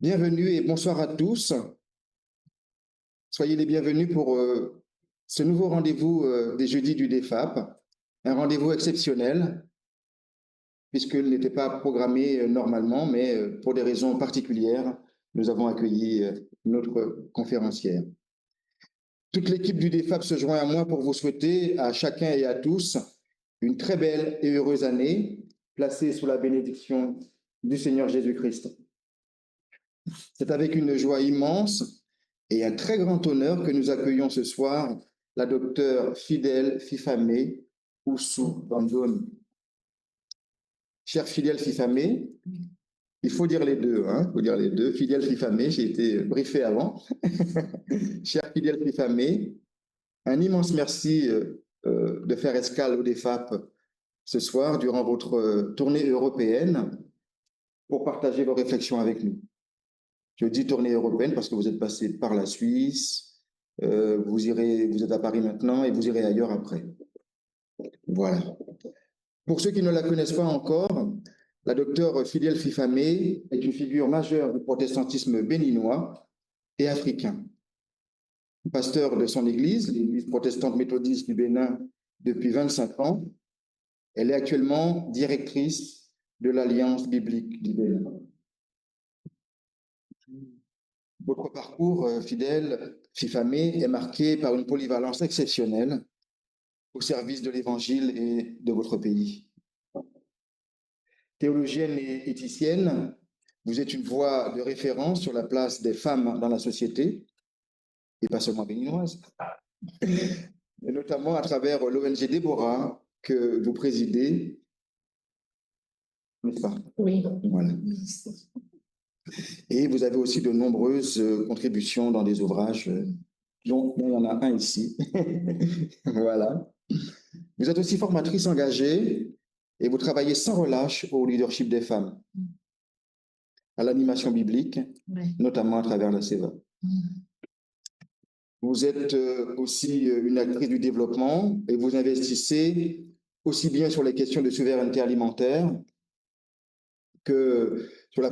Bienvenue et bonsoir à tous. Soyez les bienvenus pour ce nouveau rendez-vous des jeudis du DEFAP, un rendez-vous exceptionnel puisqu'il n'était pas programmé normalement, mais pour des raisons particulières, nous avons accueilli notre conférencière. Toute l'équipe du DEFAP se joint à moi pour vous souhaiter à chacun et à tous une très belle et heureuse année, placée sous la bénédiction du Seigneur Jésus-Christ. C'est avec une joie immense et un très grand honneur que nous accueillons ce soir la docteure Fidèle Fifamé Oussou Bandone. Chère Fidèle Fifamé, il faut dire les deux, hein, il faut dire les deux. Fidèle Fifamé, j'ai été briefé avant. Chère Fidèle Fifamé, un immense merci de faire escale au DEFAP ce soir durant votre tournée européenne pour partager vos réflexions avec nous. Je dis tournée européenne parce que vous êtes passé par la Suisse, vous êtes à Paris maintenant et vous irez ailleurs après. Voilà. Pour ceux qui ne la connaissent pas encore, la docteure Fidèle Fifamé est une figure majeure du protestantisme béninois et africain. Pasteur de son église, l'église protestante méthodiste du Bénin depuis 25 ans, elle est actuellement directrice de l'Alliance biblique du Bénin. Votre parcours, Fidèle Fifamé, est marqué par une polyvalence exceptionnelle au service de l'Évangile et de votre pays. Théologienne et éthicienne, vous êtes une voix de référence sur la place des femmes dans la société, et pas seulement béninoise, et notamment à travers l'ONG Déborah que vous présidez, n'est-ce pas? Oui. Voilà. Et vous avez aussi de nombreuses contributions dans des ouvrages, dont il y en a un ici. Voilà. Vous êtes aussi formatrice engagée et vous travaillez sans relâche au leadership des femmes, à l'animation biblique, Oui. notamment à travers la CEVA. Vous êtes aussi une actrice du développement et vous investissez aussi bien sur les questions de souveraineté alimentaire que sur la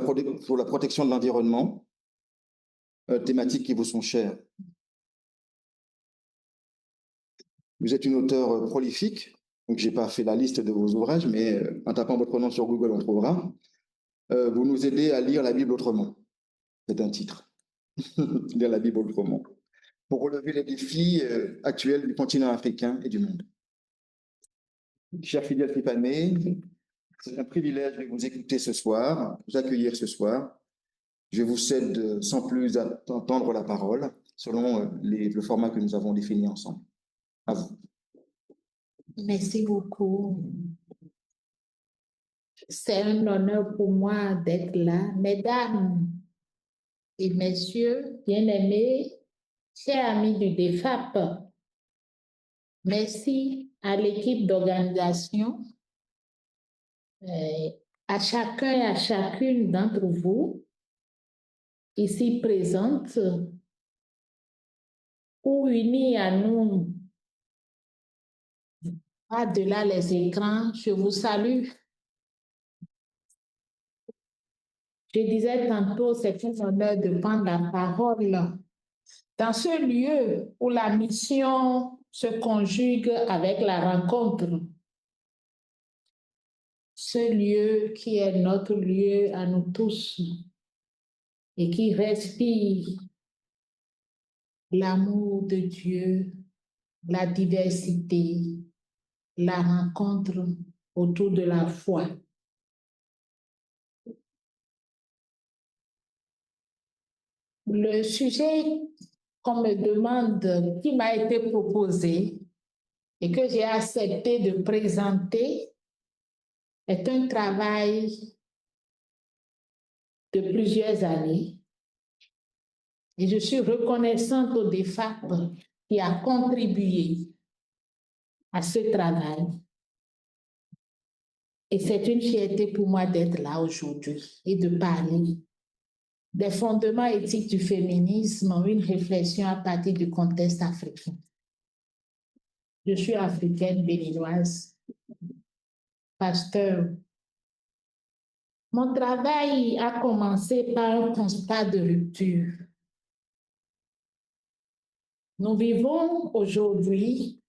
protection de l'environnement, thématiques qui vous sont chères. Vous êtes une auteure prolifique, donc je n'ai pas fait la liste de vos ouvrages, mais en tapant votre nom sur Google, on trouvera. Vous nous aidez à lire la Bible autrement. C'est un titre. Lire la Bible autrement. Pour relever les défis actuels du continent africain et du monde. Cher Fidèle Fifamé, c'est un privilège de vous écouter ce soir, vous accueillir ce soir. Je vous cède sans plus attendre la parole, selon le format que nous avons défini ensemble. À vous. Merci beaucoup. C'est un honneur pour moi d'être là. Mesdames et messieurs, bien-aimés, chers amis du DEFAP, merci à l'équipe d'organisation, à chacun et à chacune d'entre vous ici présentes ou unis à nous par-delà les écrans. Je vous salue. Je disais tantôt, c'est un honneur de prendre la parole dans ce lieu où la mission se conjugue avec la rencontre. Ce lieu qui est notre lieu à nous tous et qui respire l'amour de Dieu, la diversité, la rencontre autour de la foi. Le sujet qu'on me demande, qui m'a été proposé et que j'ai accepté de présenter, est un travail de plusieurs années. Et je suis reconnaissante au DEFAP qui a contribué à ce travail. Et c'est une fierté pour moi d'être là aujourd'hui et de parler des fondements éthiques du féminisme, une réflexion à partir du contexte africain. Je suis africaine béninoise, pasteur Mon travail a commencé par un constat de rupture. Nous vivons aujourd'hui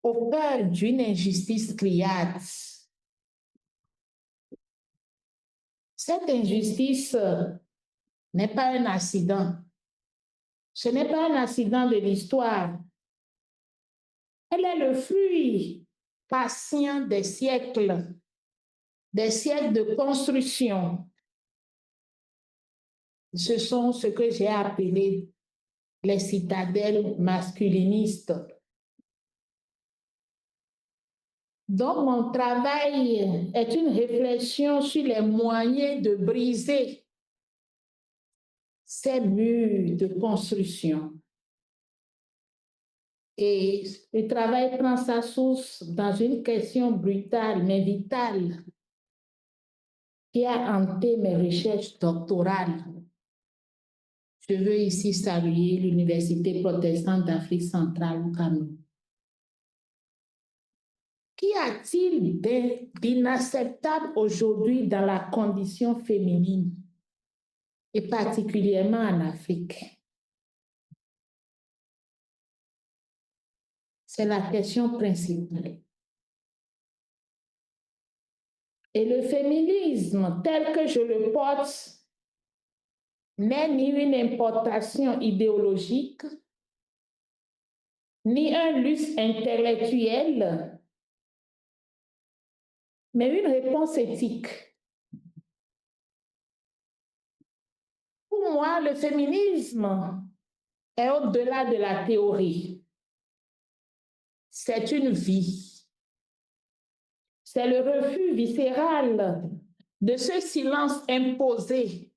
au cœur d'une injustice criante. Cette injustice n'est pas un accident. Ce n'est pas un accident de l'histoire. Elle est le fruit patient des siècles de construction. Ce sont ce que j'ai appelé les citadelles masculinistes. Donc, mon travail est une réflexion sur les moyens de briser ces murs de construction. Et le travail prend sa source dans une question brutale mais vitale qui a hanté mes recherches doctorales. Je veux ici saluer l'Université protestante d'Afrique centrale au Cameroun. Qu'y a-t-il d'inacceptable aujourd'hui dans la condition féminine, et particulièrement en Afrique? C'est la question principale. Et le féminisme, tel que je le porte, n'est ni une importation idéologique, ni un luxe intellectuel, mais une réponse éthique. Pour moi, le féminisme est au-delà de la théorie. C'est une vie. C'est le refus viscéral de ce silence imposé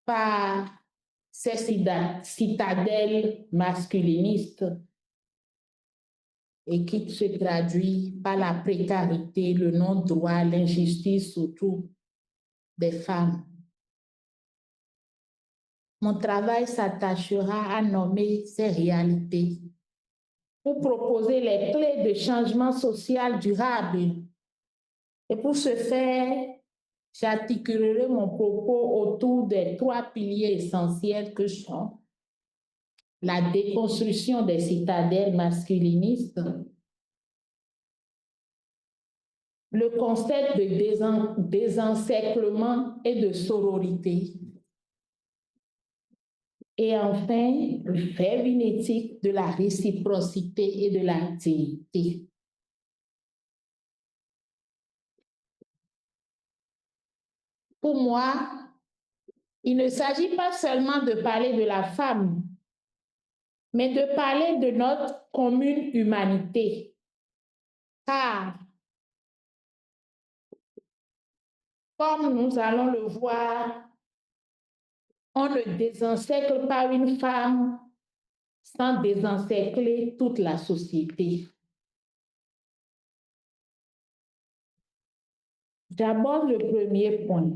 par ces citadelles masculinistes et qui se traduit par la précarité, le non-droit, l'injustice autour des femmes. Mon travail s'attachera à nommer ces réalités pour proposer les clés de changement social durable. Et pour ce faire, j'articulerai mon propos autour des 3 piliers essentiels que sont la déconstruction des citadelles masculinistes, le concept de désencerclement et de sororité, et enfin, le fait vinétique de la réciprocité et de la dignité. Pour moi, il ne s'agit pas seulement de parler de la femme, mais de parler de notre commune humanité. Car, comme nous allons le voir, on ne désencercle pas une femme sans désencercler toute la société. J'aborde le premier point,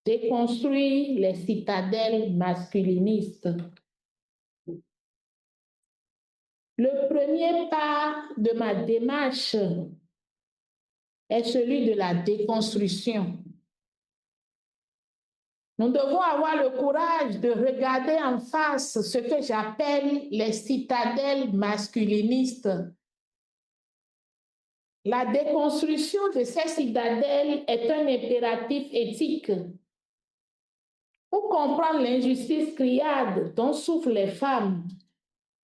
déconstruire les citadelles masculinistes. Le premier pas de ma démarche est celui de la déconstruction. Nous devons avoir le courage de regarder en face ce que j'appelle les citadelles masculinistes. La déconstruction de ces citadelles est un impératif éthique. Pour comprendre l'injustice criarde dont souffrent les femmes,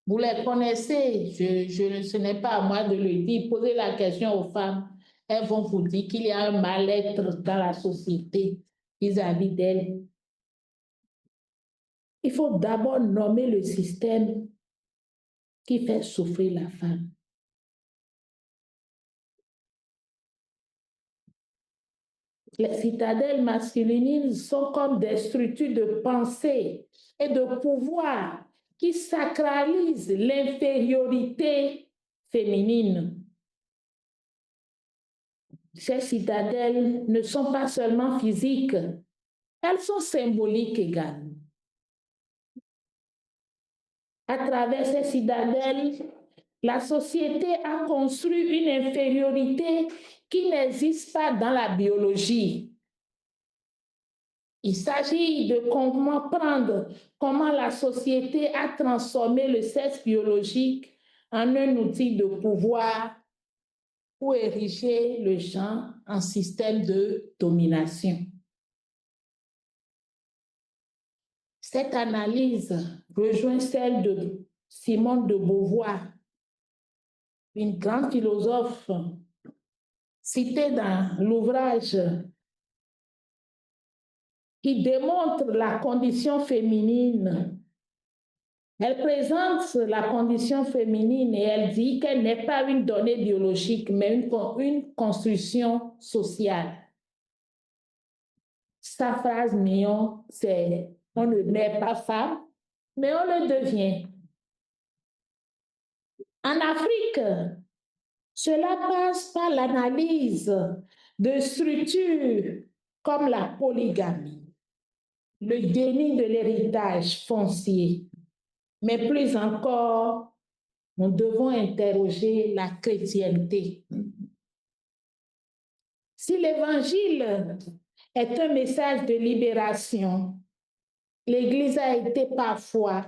vous les connaissez, ce n'est pas à moi de le dire, posez la question aux femmes, elles vont vous dire qu'il y a un mal-être dans la société vis-à-vis d'elles. Il faut d'abord nommer le système qui fait souffrir la femme. Les citadelles masculines sont comme des structures de pensée et de pouvoir qui sacralisent l'infériorité féminine. Ces citadelles ne sont pas seulement physiques, elles sont symboliques également. À travers ces citadelles, la société a construit une infériorité qui n'existe pas dans la biologie. Il s'agit de comprendre comment la société a transformé le sexe biologique en un outil de pouvoir pour ériger le genre en système de domination. Cette analyse rejoint celle de Simone de Beauvoir, une grande philosophe citée dans l'ouvrage qui démontre la condition féminine. Elle présente la condition féminine et elle dit qu'elle n'est pas une donnée biologique, mais une construction sociale. Sa phrase mignon, c'est « on ne naît pas femme, mais on le devient ». En Afrique, cela passe par l'analyse de structures comme la polygamie, le déni de l'héritage foncier, mais plus encore, nous devons interroger la chrétienté. Si l'Évangile est un message de libération, l'Église a été parfois,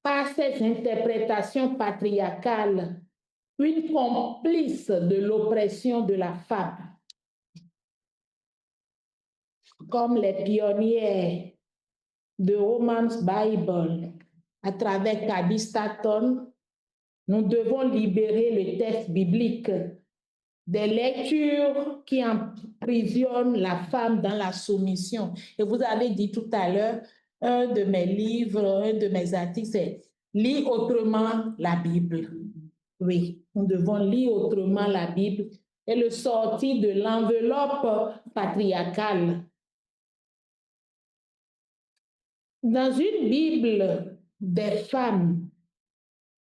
par ses interprétations patriarcales, une complice de l'oppression de la femme. Comme les pionnières de Woman's Bible, à travers Cady Stanton, nous devons libérer le texte biblique des lectures qui emprisonnent la femme dans la soumission. Et vous avez dit tout à l'heure, un de mes livres, un de mes articles, c'est « Lis autrement la Bible ». Oui, nous devons lire autrement la Bible et le sortir de l'enveloppe patriarcale. Dans une Bible des femmes,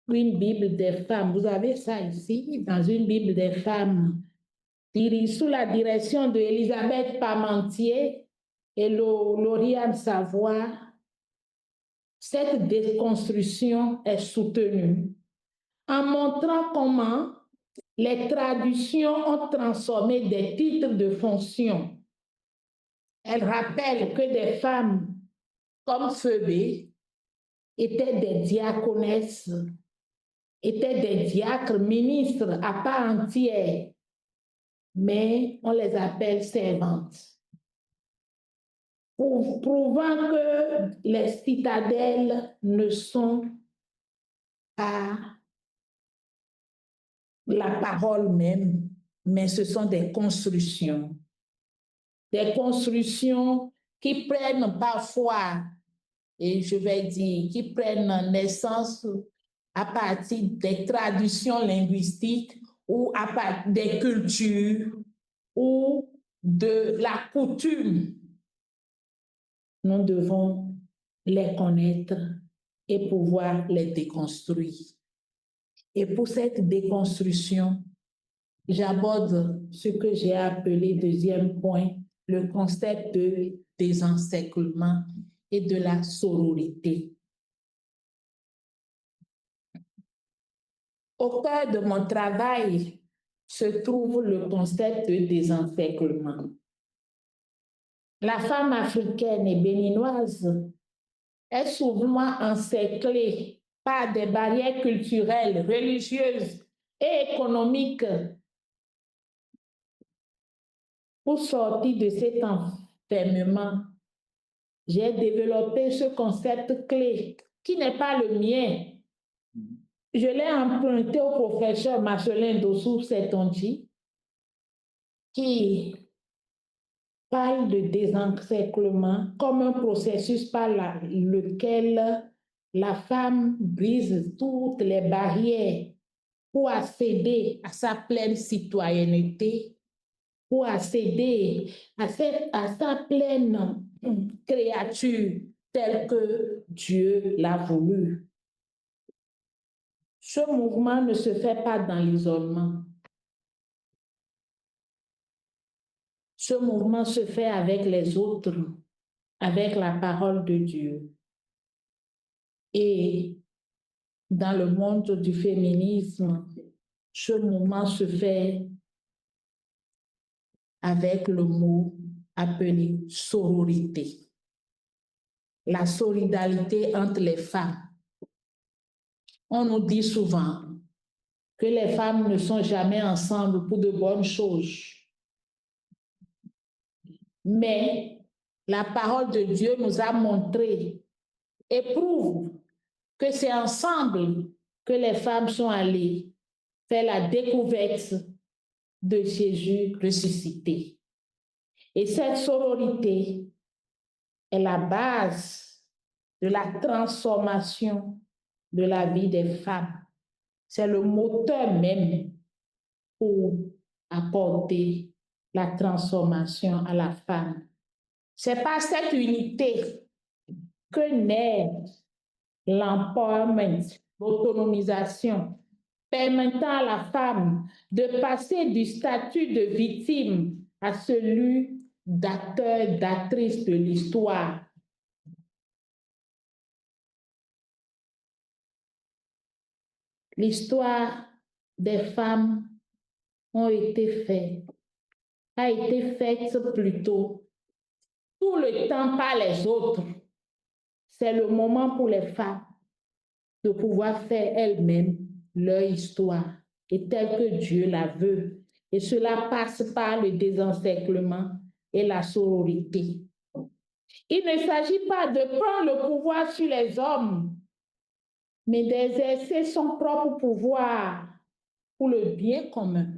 vous avez ça ici, dans une Bible des femmes, sous la direction de Elisabeth Parmentier et Lauriane Savoie, cette déconstruction est soutenue en montrant comment les traductions ont transformé des titres de fonction. Elle rappelle que des femmes comme Phoebé étaient des diaconesses, étaient des diacres, ministres à part entière, mais on les appelle servantes. Prouvant que les citadelles ne sont pas la parole même, mais ce sont des constructions. Des constructions qui prennent parfois, et je vais dire, qui prennent naissance à partir des traditions linguistiques ou à partir des cultures ou de la coutume. Nous devons les connaître et pouvoir les déconstruire. Et pour cette déconstruction, j'aborde ce que j'ai appelé deuxième point, le concept de désencerclement et de la sororité. Au cœur de mon travail se trouve le concept de désencerclement. La femme africaine et béninoise est souvent encerclée par des barrières culturelles, religieuses et économiques. Pour sortir de cet enfermement, j'ai développé ce concept clé qui n'est pas le mien. Je l'ai emprunté au professeur Marcelin Dossou-Setonji qui parle de désencerclement comme un processus par lequel la femme brise toutes les barrières pour accéder à sa pleine citoyenneté, pour accéder à sa pleine créature telle que Dieu l'a voulu. Ce mouvement ne se fait pas dans l'isolement. Ce mouvement se fait avec les autres, avec la parole de Dieu. Et dans le monde du féminisme, ce mouvement se fait avec le mot appelé sororité. La solidarité entre les femmes. On nous dit souvent que les femmes ne sont jamais ensemble pour de bonnes choses. Mais la parole de Dieu nous a montré et prouve que c'est ensemble que les femmes sont allées faire la découverte de Jésus ressuscité. Et cette sororité est la base de la transformation de la vie des femmes. C'est le moteur même pour apporter la transformation à la femme. C'est par cette unité que naît l'empowerment, l'autonomisation, permettant à la femme de passer du statut de victime à celui d'acteur, d'actrice de l'histoire. L'histoire des femmes a été faite plutôt tout le temps par les autres. C'est le moment pour les femmes de pouvoir faire elles-mêmes leur histoire et telle que Dieu la veut. Et cela passe par le désencerclement et la sororité. Il ne s'agit pas de prendre le pouvoir sur les hommes, mais d'exercer son propre pouvoir pour le bien commun.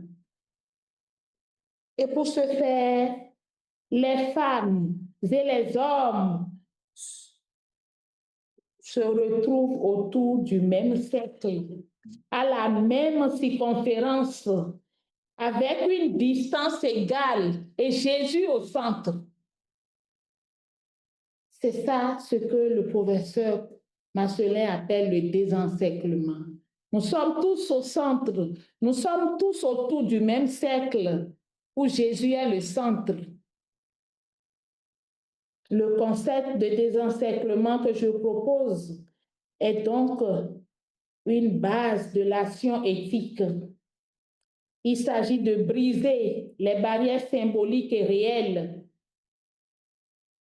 Et pour ce faire, les femmes et les hommes se retrouvent autour du même cercle, à la même circonférence, avec une distance égale et Jésus au centre. C'est ça ce que le professeur Marcelin appelle le désencerclement. Nous sommes tous au centre, nous sommes tous autour du même cercle où Jésus est le centre. Le concept de désencerclement que je propose est donc une base de l'action éthique. Il s'agit de briser les barrières symboliques et réelles.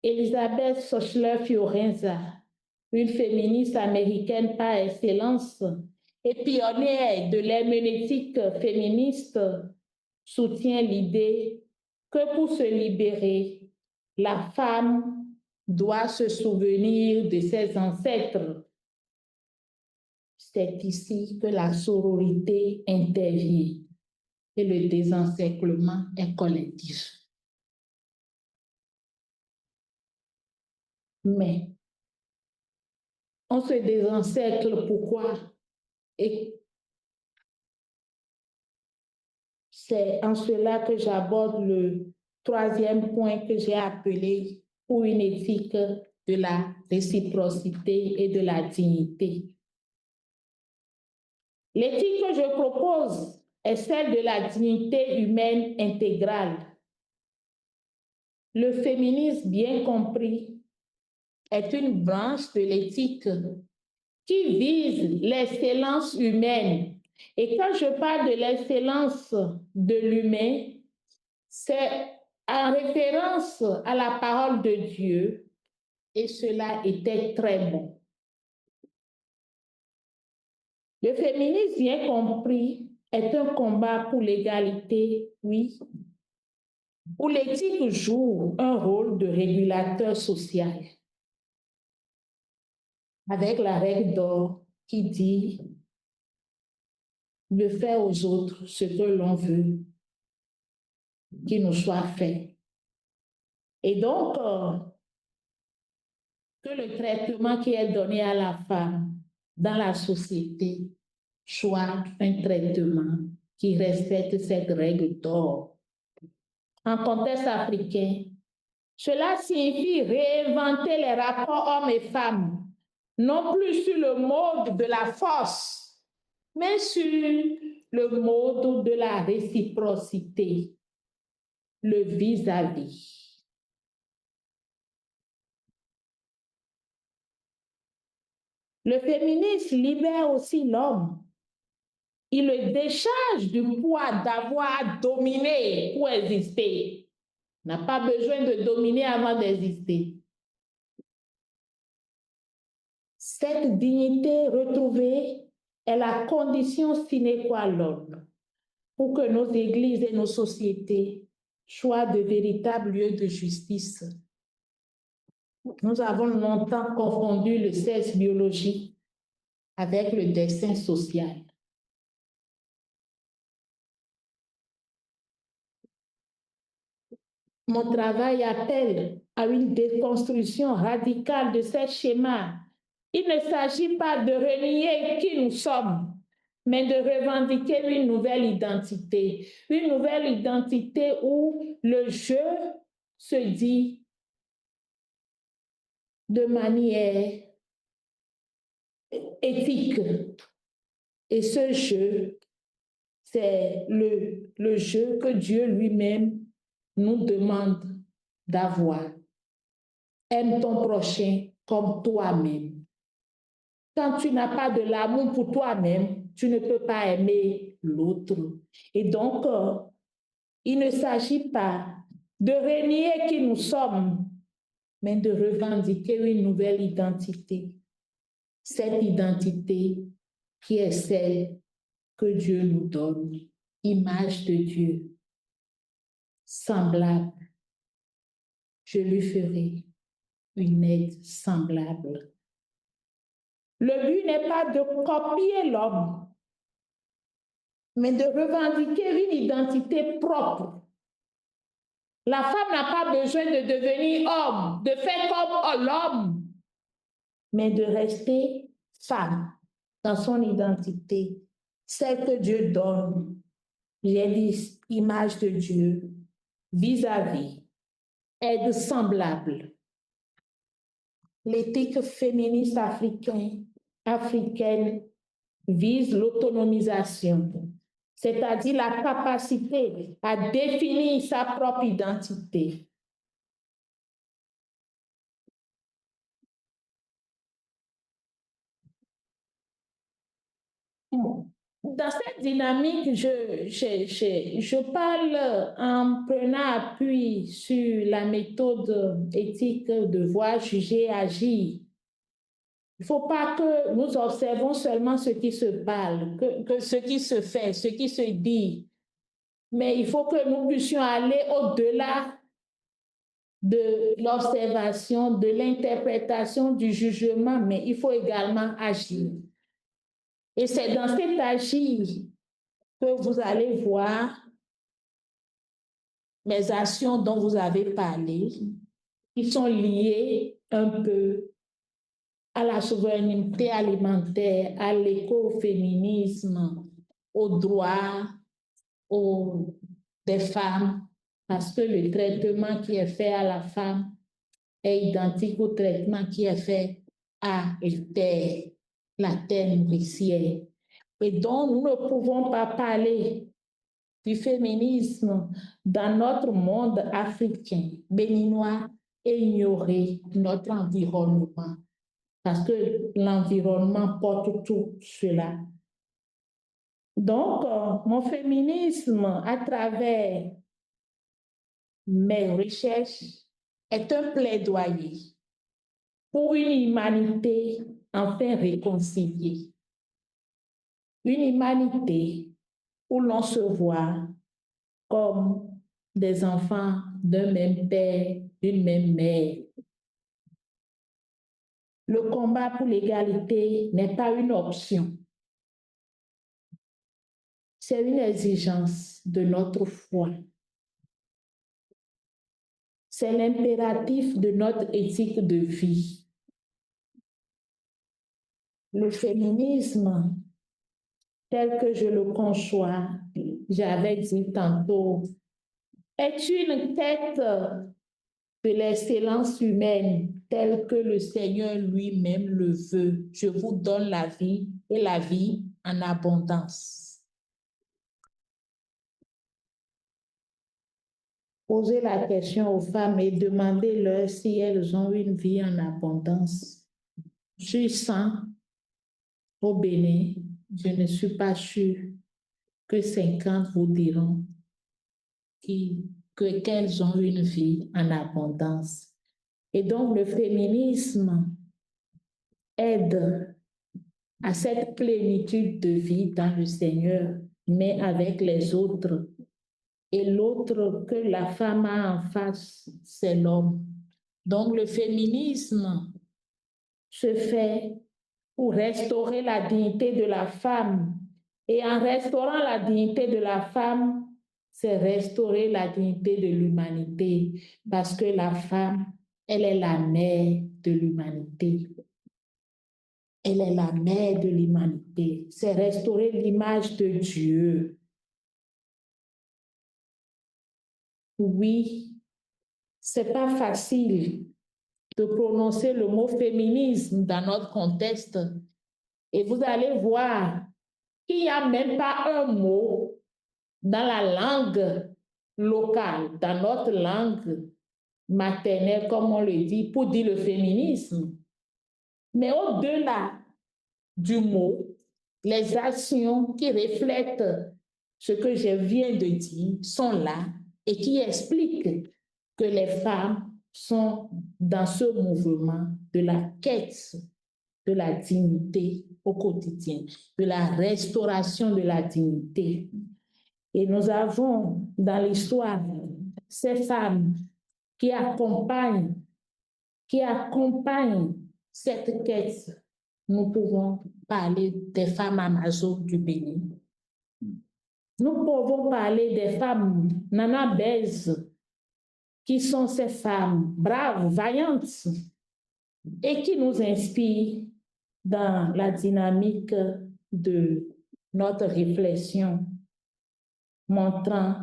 Elisabeth Sochler-Fiorenza, une féministe américaine par excellence et pionnière de l'herméneutique féministe, soutient l'idée que pour se libérer, la femme doit se souvenir de ses ancêtres. C'est ici que la sororité intervient et le désencerclement est collectif. Mais on se désencercle pourquoi? Et c'est en cela que j'aborde le troisième point que j'ai appelé pour une éthique de la réciprocité et de la dignité. L'éthique que je propose est celle de la dignité humaine intégrale. Le féminisme bien compris est une branche de l'éthique qui vise l'excellence humaine. Et quand je parle de l'excellence de l'humain, c'est en référence à la parole de Dieu, et cela était très bon. Le féminisme bien compris est un combat pour l'égalité, oui, où l'éthique joue un rôle de régulateur social, avec la règle d'or qui dit de faire aux autres ce que l'on veut qu'il nous soit fait. Et donc, que le traitement qui est donné à la femme dans la société soit un traitement qui respecte cette règle d'or. En contexte africain, cela signifie réinventer les rapports hommes et femmes, non plus sur le mode de la force, mais sur le mode de la réciprocité, le vis-à-vis. Le féminisme libère aussi l'homme. Il le décharge du poids d'avoir dominé pour exister. n'a pas besoin de dominer avant d'exister. Cette dignité retrouvée est la condition sine qua non pour que nos églises et nos sociétés soient de véritables lieux de justice. Nous avons longtemps confondu le sexe biologique avec le destin social. Mon travail appelle à une déconstruction radicale de ces schémas. Il ne s'agit pas de renier qui nous sommes, mais de revendiquer une nouvelle identité où le je se dit de manière éthique. Et ce je, c'est le je que Dieu lui-même nous demande d'avoir. Aime ton prochain comme toi-même. Quand tu n'as pas de l'amour pour toi-même, tu ne peux pas aimer l'autre. Et donc, il ne s'agit pas de renier qui nous sommes, mais de revendiquer une nouvelle identité. Cette identité qui est celle que Dieu nous donne, image de Dieu, semblable. Je lui ferai une aide semblable. Le but n'est pas de copier l'homme, mais de revendiquer une identité propre. La femme n'a pas besoin de devenir homme, de faire comme l'homme, mais de rester femme dans son identité, celle que Dieu donne. J'ai dit image de Dieu, vis-à-vis, aide semblable. L'éthique féministe africaine vise l'autonomisation, c'est-à-dire la capacité à définir sa propre identité. Dans cette dynamique, je parle en prenant appui sur la méthode éthique de voir, juger, agir. Il ne faut pas que nous observons seulement ce qui se parle, que ce qui se fait, ce qui se dit, mais il faut que nous puissions aller au-delà de l'observation, de l'interprétation, du jugement, mais il faut également agir. Et c'est dans cet agir que vous allez voir les actions dont vous avez parlé, qui sont liées un peu à la souveraineté alimentaire, à l'écoféminisme, aux droits des femmes, parce que le traitement qui est fait à la femme est identique au traitement qui est fait à la terre nourricière. Et donc, nous ne pouvons pas parler du féminisme dans notre monde africain, béninois, et ignorer notre environnement. Parce que l'environnement porte tout cela. Donc, mon féminisme, à travers mes recherches, est un plaidoyer pour une humanité enfin réconciliée. Une humanité où l'on se voit comme des enfants d'un même père, d'une même mère. Le combat pour l'égalité n'est pas une option. C'est une exigence de notre foi. C'est l'impératif de notre éthique de vie. Le féminisme, tel que je le conçois, j'avais dit tantôt, est une quête de l'excellence humaine telle que le Seigneur lui-même le veut. Je vous donne la vie et la vie en abondance. Posez la question aux femmes et demandez-leur si elles ont une vie en abondance. Je suis sans au Bénin, je ne suis pas sûre que 50 vous diront qu'elles ont une vie en abondance. Et donc, le féminisme aide à cette plénitude de vie dans le Seigneur, mais avec les autres. Et l'autre que la femme a en face, c'est l'homme. Donc, le féminisme se fait pour restaurer la dignité de la femme. Et en restaurant la dignité de la femme, c'est restaurer la dignité de l'humanité, parce que la femme, elle est la mère de l'humanité. Elle est la mère de l'humanité. C'est restaurer l'image de Dieu. Oui, c'est pas facile de prononcer le mot féminisme dans notre contexte. Et vous allez voir qu'il n'y a même pas un mot dans la langue locale, dans notre langue maternelle, comme on le dit, pour dire le féminisme. Mais au-delà du mot, les actions qui reflètent ce que je viens de dire sont là et qui expliquent que les femmes sont dans ce mouvement de la quête de la dignité au quotidien, de la restauration de la dignité. Et nous avons dans l'histoire ces femmes qui accompagnent cette quête. Nous pouvons parler des femmes Amazones du Bénin. Nous pouvons parler des femmes nanabèzes, qui sont ces femmes braves, vaillantes, et qui nous inspirent dans la dynamique de notre réflexion, montrant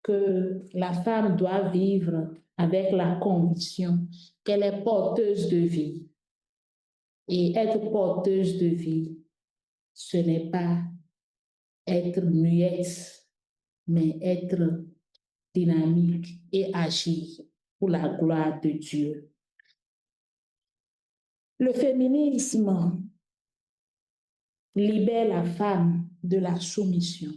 que la femme doit vivre avec la conviction qu'elle est porteuse de vie. Et être porteuse de vie, ce n'est pas être muette, mais être dynamique et agir pour la gloire de Dieu. Le féminisme libère la femme de la soumission,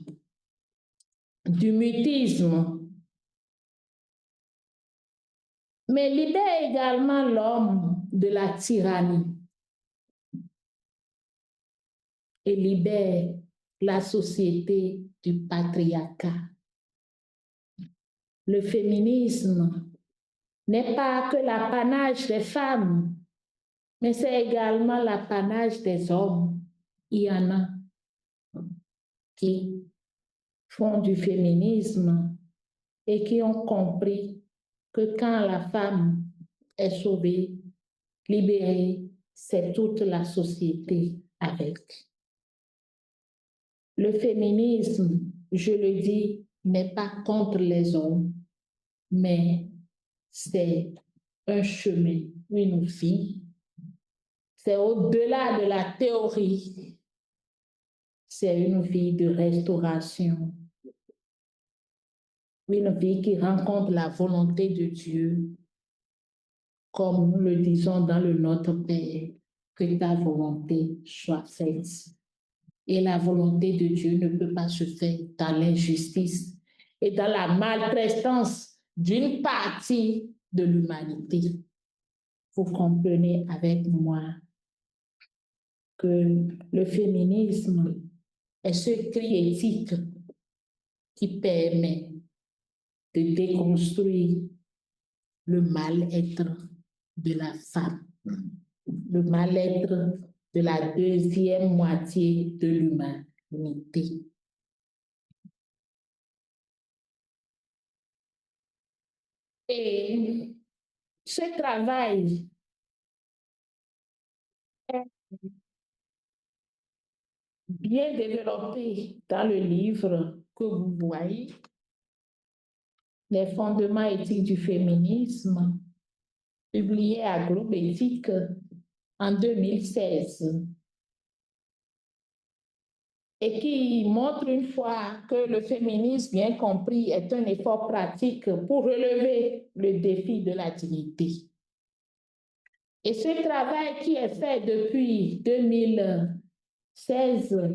du mutisme, mais libère également l'homme de la tyrannie et libère la société du patriarcat. Le féminisme n'est pas que l'apanage des femmes, mais c'est également l'apanage des hommes. Il y en a qui font du féminisme et qui ont compris que quand la femme est sauvée, libérée, c'est toute la société avec. Le féminisme, je le dis, n'est pas contre les hommes, mais c'est un chemin, une vie. C'est au-delà de la théorie. C'est une vie de restauration. Une vie qui rencontre la volonté de Dieu, comme nous le disons dans le Notre Père, que ta volonté soit faite. Et la volonté de Dieu ne peut pas se faire dans l'injustice et dans la maltraitance d'une partie de l'humanité. Vous comprenez avec moi que le féminisme est ce cri éthique qui permet de déconstruire le mal-être de la femme, le mal-être de la deuxième moitié de l'humanité. Et ce travail est bien développé dans le livre que vous voyez, Les fondements éthiques du féminisme, publié à Globe Éthique en 2016, et qui montre une fois que le féminisme, bien compris, est un effort pratique pour relever le défi de la dignité. Et ce travail qui est fait depuis 2016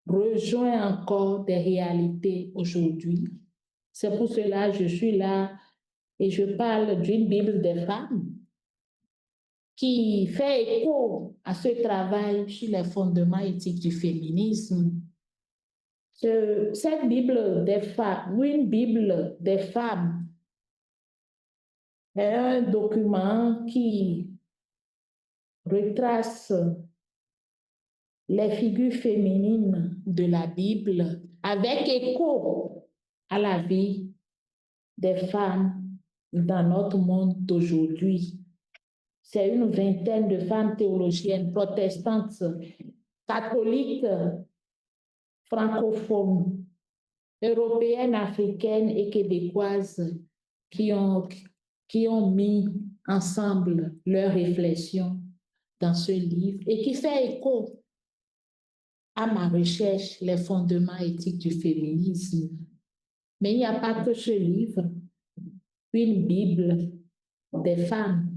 rejoint encore des réalités aujourd'hui. C'est pour cela que je suis là et je parle d'une Bible des femmes qui fait écho à ce travail sur les fondements éthiques du féminisme. Cette Bible des femmes, une Bible des femmes, est un document qui retrace les figures féminines de la Bible avec écho à la vie des femmes dans notre monde d'aujourd'hui. C'est une vingtaine de femmes théologiennes protestantes, catholiques, francophones, européennes, africaines et québécoises qui ont mis ensemble leurs réflexions dans ce livre et qui fait écho à ma recherche, les fondements éthiques du féminisme. Mais il n'y a pas que ce livre, une Bible des femmes,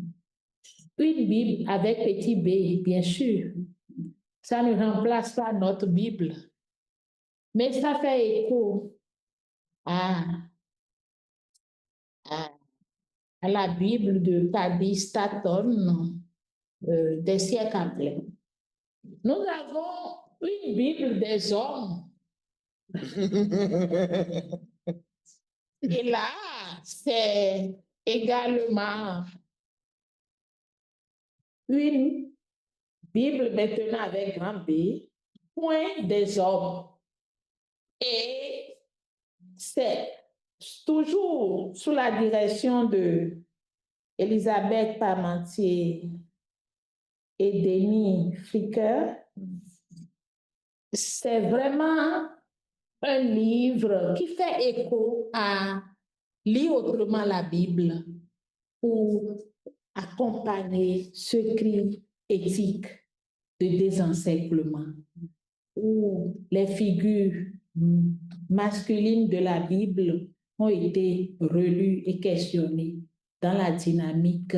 une Bible avec petit b, bien sûr. Ça ne remplace pas notre Bible, mais ça fait écho à la Bible de Paddy Staton des siècles après. Nous avons une Bible des hommes. Et là, c'est également une Bible maintenant avec grand B, point des hommes. Et c'est toujours sous la direction de Elisabeth Parmentier et Denis Fricker. C'est vraiment un livre qui fait écho à lire autrement la Bible pour accompagner ce cri éthique de désencerclement, où les figures masculines de la Bible ont été relues et questionnées dans la dynamique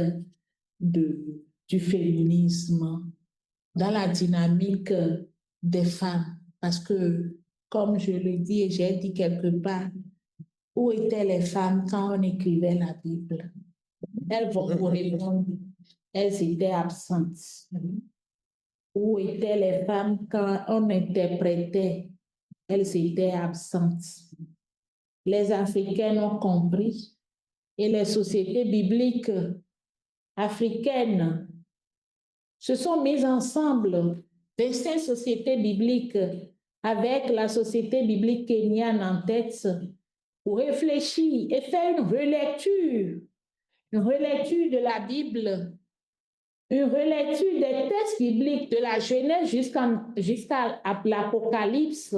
du féminisme, dans la dynamique des femmes. Parce que, comme je le dis et j'ai dit quelque part, où étaient les femmes quand on écrivait la Bible? Elles vont vous répondre, elles étaient absentes. Où étaient les femmes quand on interprétait? Elles étaient absentes. Les Africaines ont compris et les sociétés bibliques africaines se sont mises ensemble, 25 sociétés bibliques avec la société biblique kenyane en tête pour réfléchir et faire une relecture de la Bible, une relecture des textes bibliques de la Genèse jusqu'à l'Apocalypse,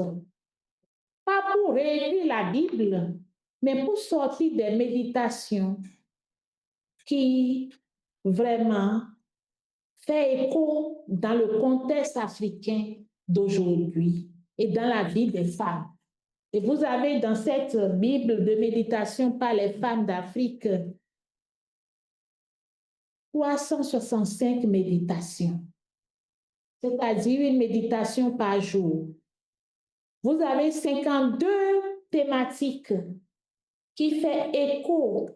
pas pour réécrire la Bible, mais pour sortir des méditations qui vraiment fait écho dans le contexte africain d'aujourd'hui et dans la vie des femmes. Et vous avez dans cette Bible de méditation par les femmes d'Afrique 365 méditations, c'est-à-dire une méditation par jour. Vous avez 52 thématiques qui font écho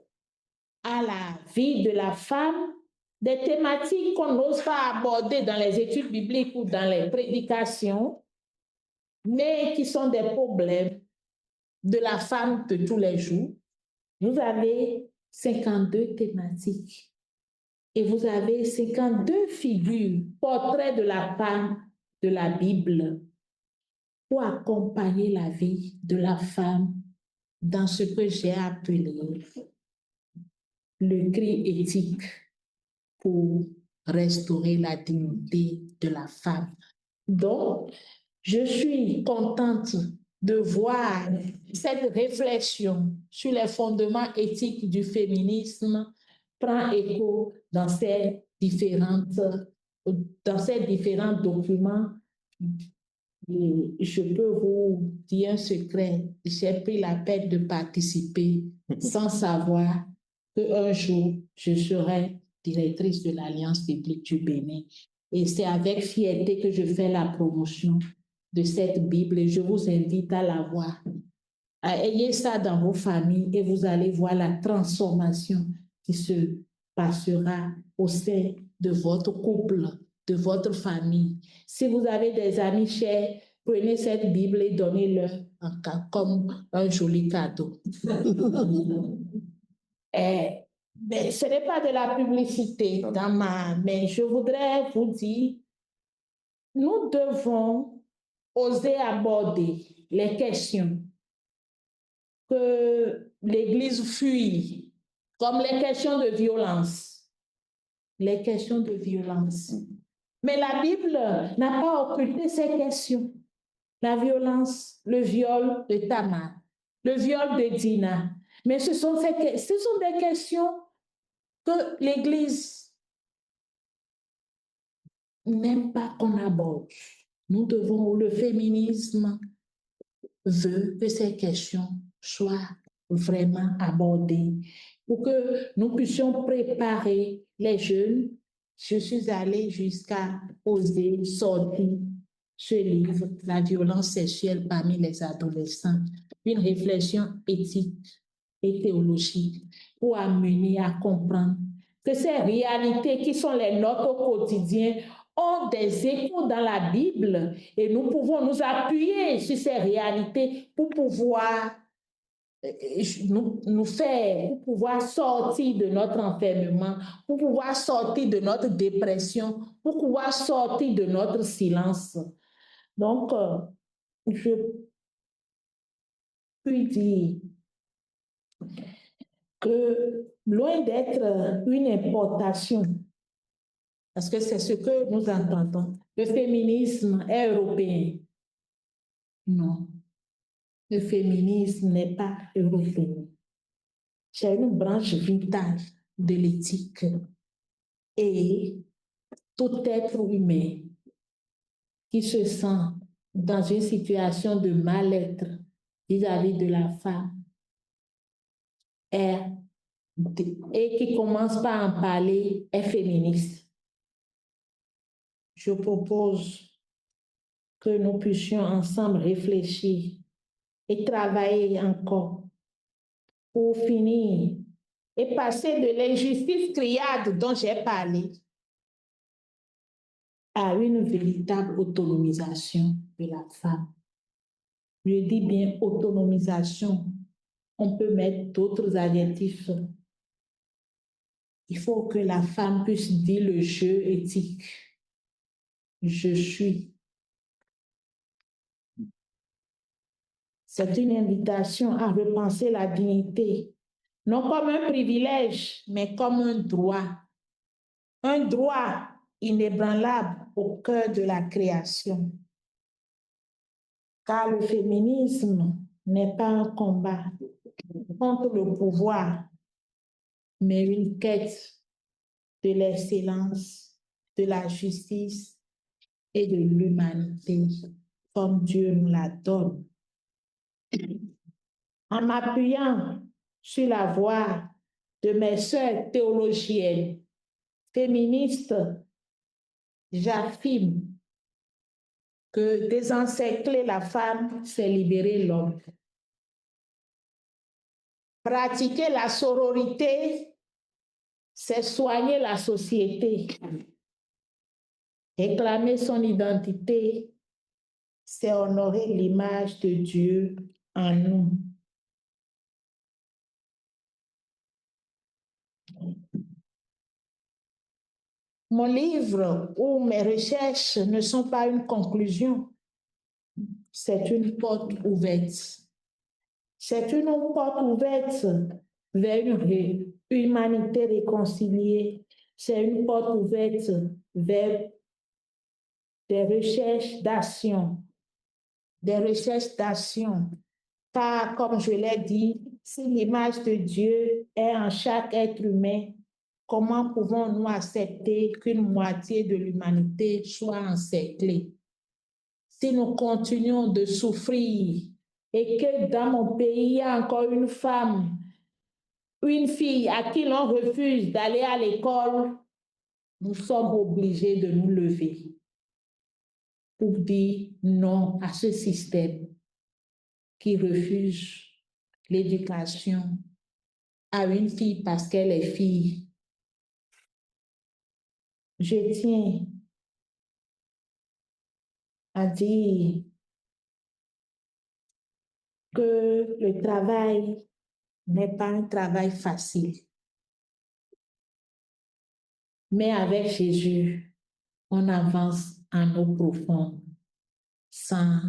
à la vie de la femme, des thématiques qu'on n'ose pas aborder dans les études bibliques ou dans les prédications, mais qui sont des problèmes de la femme de tous les jours. Vous avez 52 thématiques et vous avez 52 figures, portraits de la femme de la Bible pour accompagner la vie de la femme dans ce que j'ai appelé le cri éthique pour restaurer la dignité de la femme. Donc, je suis contente de voir cette réflexion sur les fondements éthiques du féminisme prend écho dans ces différents documents. Et je peux vous dire un secret, j'ai pris la peine de participer sans savoir qu'un jour, je serai directrice de l'Alliance biblique du Bénin. Et c'est avec fierté que je fais la promotion de cette Bible et je vous invite à la voir, Ayez ça dans vos familles et vous allez voir la transformation qui se passera au sein de votre couple, de votre famille. Si vous avez des amis chers, prenez cette Bible et donnez-leur comme un joli cadeau. Mais ce n'est pas de la publicité mais je voudrais vous dire, nous devons oser aborder les questions que l'Église fuit, comme les questions de violence. Les questions de violence. Mais la Bible n'a pas occulté ces questions. La violence, le viol de Tamar, le viol de Dina. Mais ce sont des questions que l'Église n'aime pas qu'on aborde. Nous devons, le féminisme veut que ces questions soient vraiment abordées pour que nous puissions préparer les jeunes. Je suis allée jusqu'à oser sortir ce livre, La violence sexuelle parmi les adolescents, une réflexion éthique et théologique pour amener à comprendre que ces réalités qui sont les nôtres au quotidien ont des échos dans la Bible et nous pouvons nous appuyer sur ces réalités pour pouvoir nous faire, pour pouvoir sortir de notre enfermement, pour pouvoir sortir de notre dépression, pour pouvoir sortir de notre silence. Donc, je puis dire que loin d'être une importation, parce que c'est ce que nous entendons, le féminisme est européen. Non, le féminisme n'est pas européen. C'est une branche vitale de l'éthique. Et tout être humain qui se sent dans une situation de mal-être vis-à-vis de la femme et qui commence par en parler est féministe. Je propose que nous puissions ensemble réfléchir et travailler encore pour finir et passer de l'injustice criarde dont j'ai parlé à une véritable autonomisation de la femme. Je dis bien autonomisation. On peut mettre d'autres adjectifs. Il faut que la femme puisse dire le jeu éthique. Je suis. C'est une invitation à repenser la dignité, non comme un privilège, mais comme un droit. Un droit inébranlable au cœur de la création. Car le féminisme n'est pas un combat contre le pouvoir, mais une quête de l'excellence, de la justice et de l'humanité, comme Dieu nous la donne. En m'appuyant sur la voix de mes sœurs théologiennes, féministes, j'affirme que désencercler la femme, c'est libérer l'homme. Pratiquer la sororité, c'est soigner la société. Réclamer son identité, c'est honorer l'image de Dieu en nous. Mon livre ou mes recherches ne sont pas une conclusion, c'est une porte ouverte. C'est une porte ouverte vers une humanité réconciliée. C'est une porte ouverte vers des recherches d'action. Des recherches d'action. Car, comme je l'ai dit, si l'image de Dieu est en chaque être humain, comment pouvons-nous accepter qu'une moitié de l'humanité soit encerclée? Si nous continuons de souffrir et que dans mon pays, il y a encore une femme, une fille à qui l'on refuse d'aller à l'école, nous sommes obligés de nous lever pour dire non à ce système qui refuse l'éducation à une fille parce qu'elle est fille. Je tiens à dire que le travail n'est pas un travail facile. Mais avec Jésus, on avance en eau profonde sans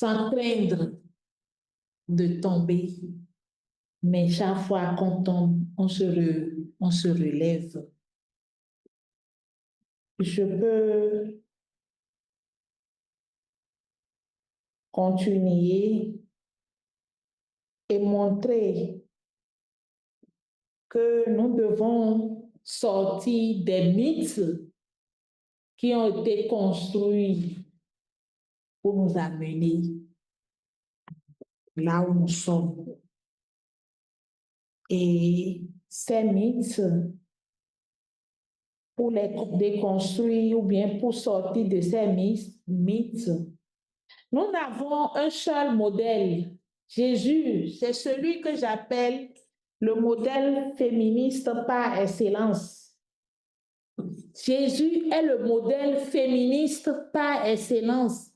craindre de tomber. Mais chaque fois qu'on tombe, on se relève. Je peux continuer et montrer que nous devons sortir des mythes qui ont été construits pour nous amener là où nous sommes. Et ces mythes, pour les déconstruire ou bien pour sortir de ces mythes, nous avons un seul modèle. Jésus, c'est celui que j'appelle le modèle féministe par excellence. Jésus est le modèle féministe par excellence.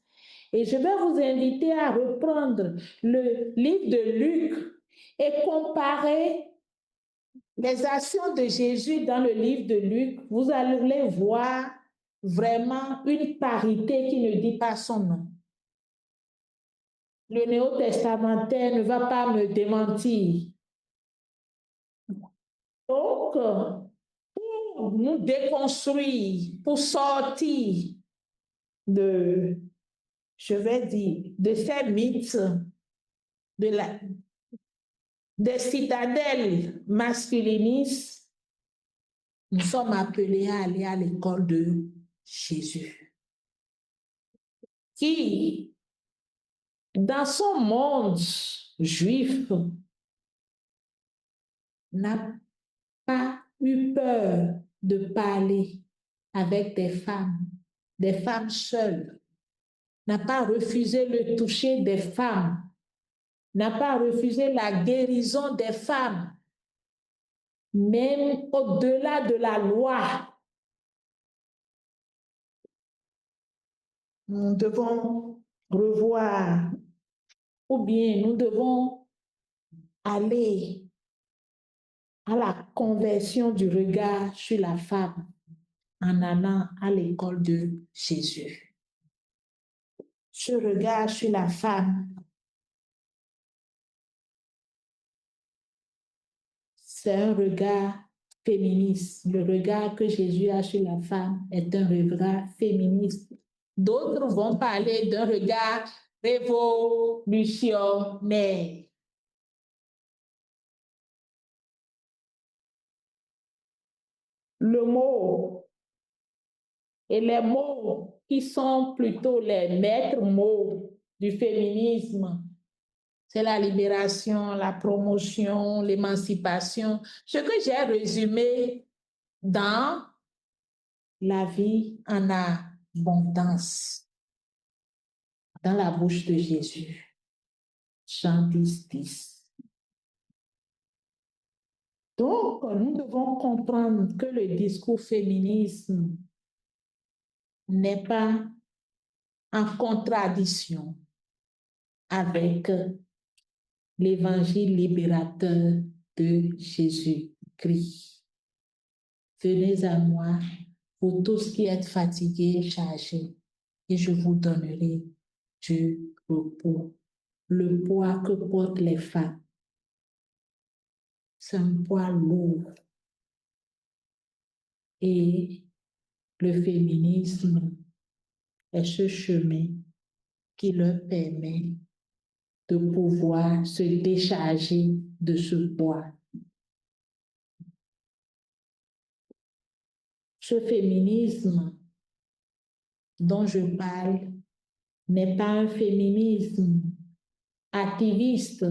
Et je vais vous inviter à reprendre le livre de Luc et comparer les actions de Jésus dans le livre de Luc. Vous allez voir vraiment une parité qui ne dit pas son nom. Le néo-testamentaire ne va pas me démentir. Donc, pour nous déconstruire, pour sortir de, je vais dire, de ces mythes, des citadelles masculinistes, nous sommes appelés à aller à l'école de Jésus, qui, dans son monde juif, n'a pas eu peur de parler avec des femmes seules, n'a pas refusé le toucher des femmes, n'a pas refusé la guérison des femmes, même au-delà de la loi. Nous devons revoir, ou bien nous devons aller à la conversion du regard sur la femme en allant à l'école de Jésus. Ce regard sur la femme, c'est un regard féministe. Le regard que Jésus a sur la femme est un regard féministe. D'autres vont parler d'un regard révolutionnaire. Le mot et les mots qui sont plutôt les maîtres mots du féminisme, c'est la libération, la promotion, l'émancipation. Ce que j'ai résumé dans la vie en abondance, dans la bouche de Jésus. Jean 10, 10. Donc, nous devons comprendre que le discours féminisme n'est pas en contradiction avec l'évangile libérateur de Jésus-Christ. Venez à moi, vous tous qui êtes fatigués et chargés, et je vous donnerai du repos. Le poids que portent les femmes, c'est un poids lourd. Et le féminisme est ce chemin qui leur permet de pouvoir se décharger de ce poids. Ce féminisme dont je parle n'est pas un féminisme activiste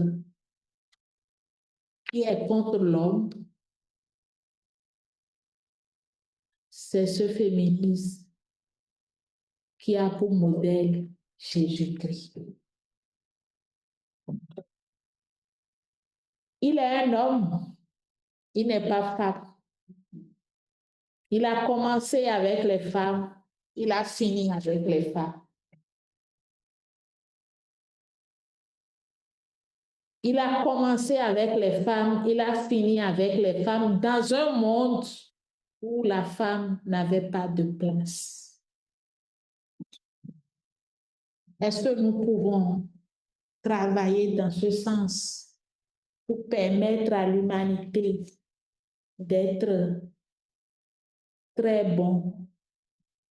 qui est contre l'homme. C'est ce féminisme qui a pour modèle Jésus-Christ. Il est un homme, il n'est pas femme. Il a commencé avec les femmes, il a fini avec les femmes. Il a commencé avec les femmes, il a fini avec les femmes dans un monde où la femme n'avait pas de place. Est-ce que nous pouvons travailler dans ce sens pour permettre à l'humanité d'être très bon,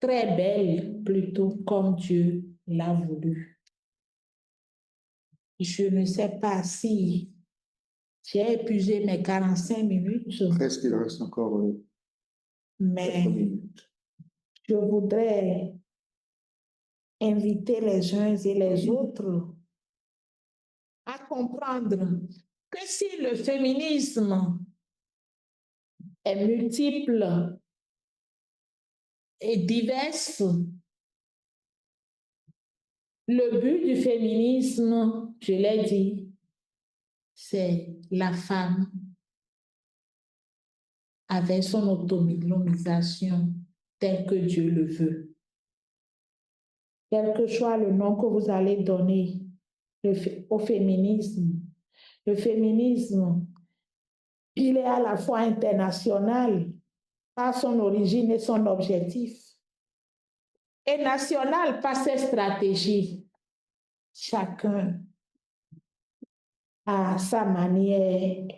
très belle plutôt comme Dieu l'a voulu? Je ne sais pas si j'ai épuisé mes 45 minutes. Presque, il reste encore 4 mais minutes. Je voudrais inviter les uns et les autres à comprendre que si le féminisme est multiple et divers, le but du féminisme, je l'ai dit, c'est la femme avec son autonomisation telle que Dieu le veut. Quel que soit le nom que vous allez donner au féminisme, le féminisme, il est à la fois international par son origine et son objectif, et national par ses stratégies. Chacun a sa manière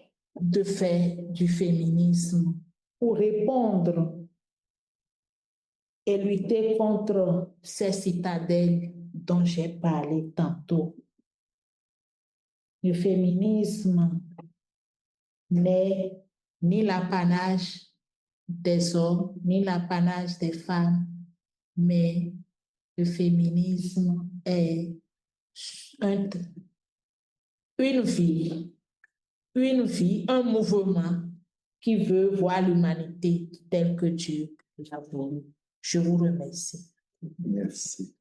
de faire du féminisme pour répondre et lutter contre ces citadelles dont j'ai parlé tantôt. Le féminisme n'est ni l'apanage des hommes, ni l'apanage des femmes, mais le féminisme est une vie, un mouvement qui veut voir l'humanité telle que Dieu l'a voulu. Je vous remercie. Merci.